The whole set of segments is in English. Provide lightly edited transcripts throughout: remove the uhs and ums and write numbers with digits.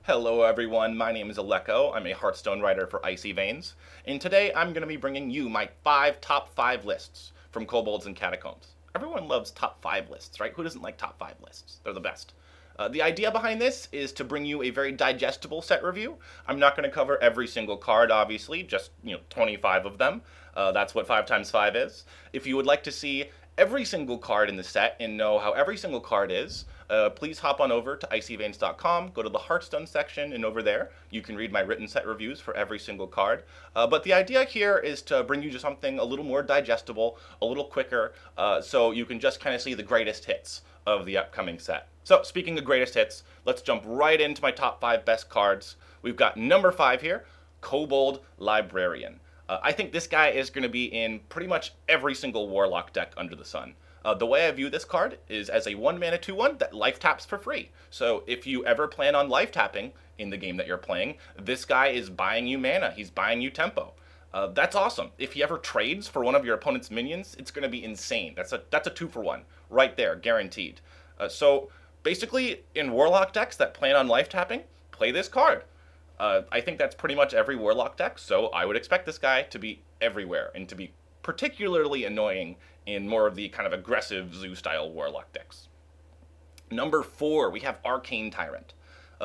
Hello everyone, my name is Aleco. I'm a Hearthstone writer for Icy Veins, and today I'm going to be bringing you my top 5 lists from Kobolds and Catacombs. Everyone loves top 5 lists, right? Who doesn't like top 5 lists? They're the best. The idea behind this is to bring you a very digestible set review. I'm not going to cover every single card, obviously, just 25 of them. That's what 5 times 5 is. If you would like to see every single card in the set and know how every single card is, please hop on over to icyveins.com, go to the Hearthstone section, and over there you can read my written set reviews for every single card. But the idea here is to bring you to something a little more digestible, a little quicker, so you can just kind of see the greatest hits of the upcoming set. So speaking of greatest hits, let's jump right into my top 5 best cards. We've got number 5 here, Kobold Librarian. I think this guy is going to be in pretty much every single Warlock deck under the sun. The way I view this card is as a 1-mana 2/1 that life taps for free. So if you ever plan on life tapping in the game that you're playing, this guy is buying you mana, he's buying you tempo. That's awesome. If he ever trades for one of your opponent's minions, it's going to be insane. That's a 2-for-1 right there, guaranteed. So basically, in Warlock decks that plan on life tapping, play this card. I think that's pretty much every Warlock deck, so I would expect this guy to be everywhere and to be particularly annoying in more of the kind of aggressive Zoo-style Warlock decks. Number 4, we have Arcane Tyrant.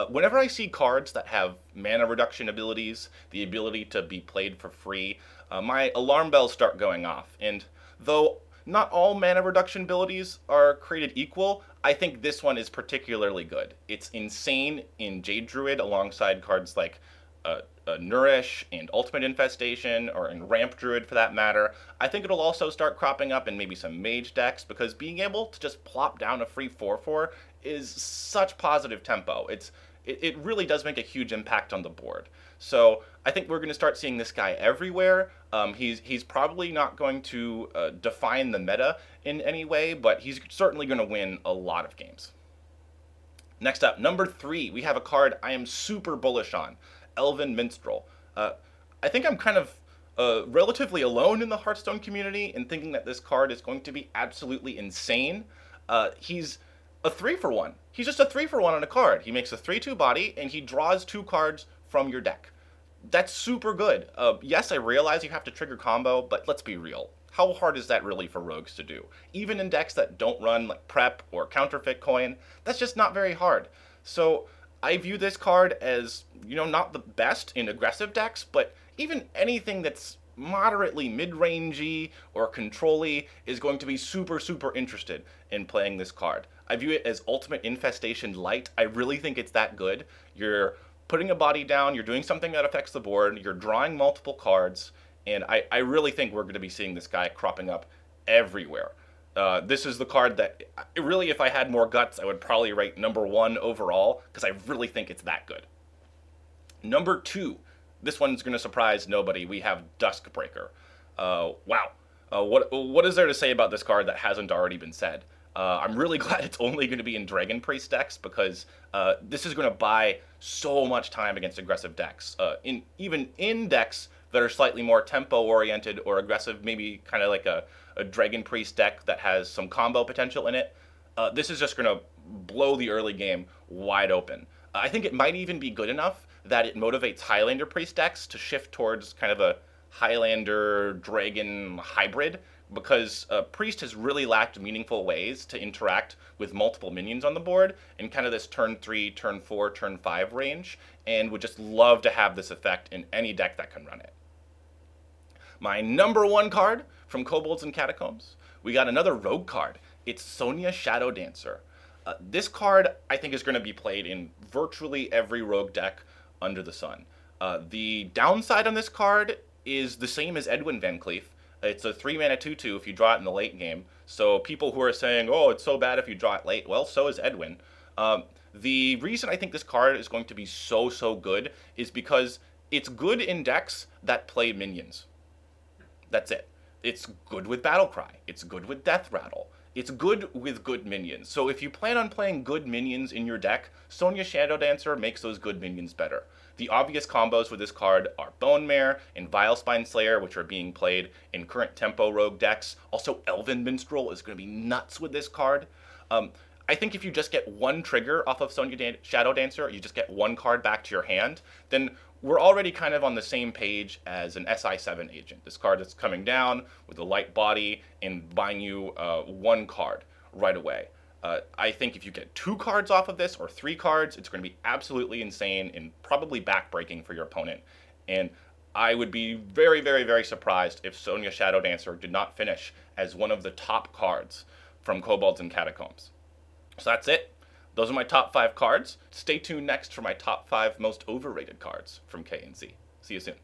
Whenever I see cards that have mana reduction abilities, the ability to be played for free, my alarm bells start going off. And though not all mana reduction abilities are created equal, I think this one is particularly good. It's insane in Jade Druid alongside cards like Nourish and Ultimate Infestation, or in Ramp Druid for that matter. I think it'll also start cropping up in maybe some Mage decks, because being able to just plop down a free 4/4 is such positive tempo. It really does make a huge impact on the board. So I think we're going to start seeing this guy everywhere. He's probably not going to define the meta in any way, but he's certainly going to win a lot of games. Next up, number 3, we have a card I am super bullish on, Elven Minstrel. I think I'm kind of relatively alone in the Hearthstone community in thinking that this card is going to be absolutely insane. He's a 3-for-1. He's just a 3-for-1 on a card. He makes a 3/2 body, and he draws 2 cards from your deck. That's super good. Yes, I realize you have to trigger combo, but let's be real. How hard is that really for rogues to do? Even in decks that don't run like Prep or Counterfeit Coin, that's just not very hard. So I view this card as, not the best in aggressive decks, but even anything that's moderately mid-rangey or control-y is going to be super, super interested in playing this card. I view it as Ultimate Infestation Light. I really think it's that good. You're putting a body down, you're doing something that affects the board, you're drawing multiple cards, and I really think we're going to be seeing this guy cropping up everywhere. This is the card that, really, if I had more guts, I would probably rate number 1 overall, because I really think it's that good. Number 2, this one's going to surprise nobody. We have Duskbreaker. Wow. What is there to say about this card that hasn't already been said? I'm really glad it's only going to be in Dragon Priest decks, because this is going to buy so much time against aggressive decks. Even in decks that are slightly more tempo-oriented or aggressive, maybe kind of like a Dragon Priest deck that has some combo potential in it, this is just going to blow the early game wide open. I think it might even be good enough that it motivates Highlander Priest decks to shift towards kind of a Highlander-Dragon hybrid, because Priest has really lacked meaningful ways to interact with multiple minions on the board in kind of this turn 3, turn 4, turn 5 range, and would just love to have this effect in any deck that can run it. My number 1 card from Kobolds and Catacombs, we got another rogue card. It's Sonia Shadow Dancer. This card, I think, is going to be played in virtually every rogue deck under the sun. The downside on this card is the same as Edwin Van Cleef. It's a 3-mana 2/2 if you draw it in the late game. So people who are saying, oh, it's so bad if you draw it late, well, so is Edwin. The reason I think this card is going to be so good is because it's good in decks that play minions. That's it. It's good with Battlecry. It's good with Death Rattle. It's good with good minions. So if you plan on playing good minions in your deck, Sonia Shadow Dancer makes those good minions better. The obvious combos with this card are Bone Mare and Vilespine Slayer, which are being played in current tempo rogue decks. Also, Elven Minstrel is going to be nuts with this card. I think if you just get one trigger off of Sonia Shadow Dancer, you just get one card back to your hand, then we're already kind of on the same page as an SI7 agent. This card is coming down with a light body and buying you one card right away. I think if you get 2 cards off of this, or 3 cards, it's going to be absolutely insane and probably backbreaking for your opponent. And I would be very, very, very surprised if Sonia Shadow Dancer did not finish as one of the top cards from Kobolds and Catacombs. So that's it. Those are my top 5 cards. Stay tuned next for my top 5 most overrated cards from K&Z. See you soon.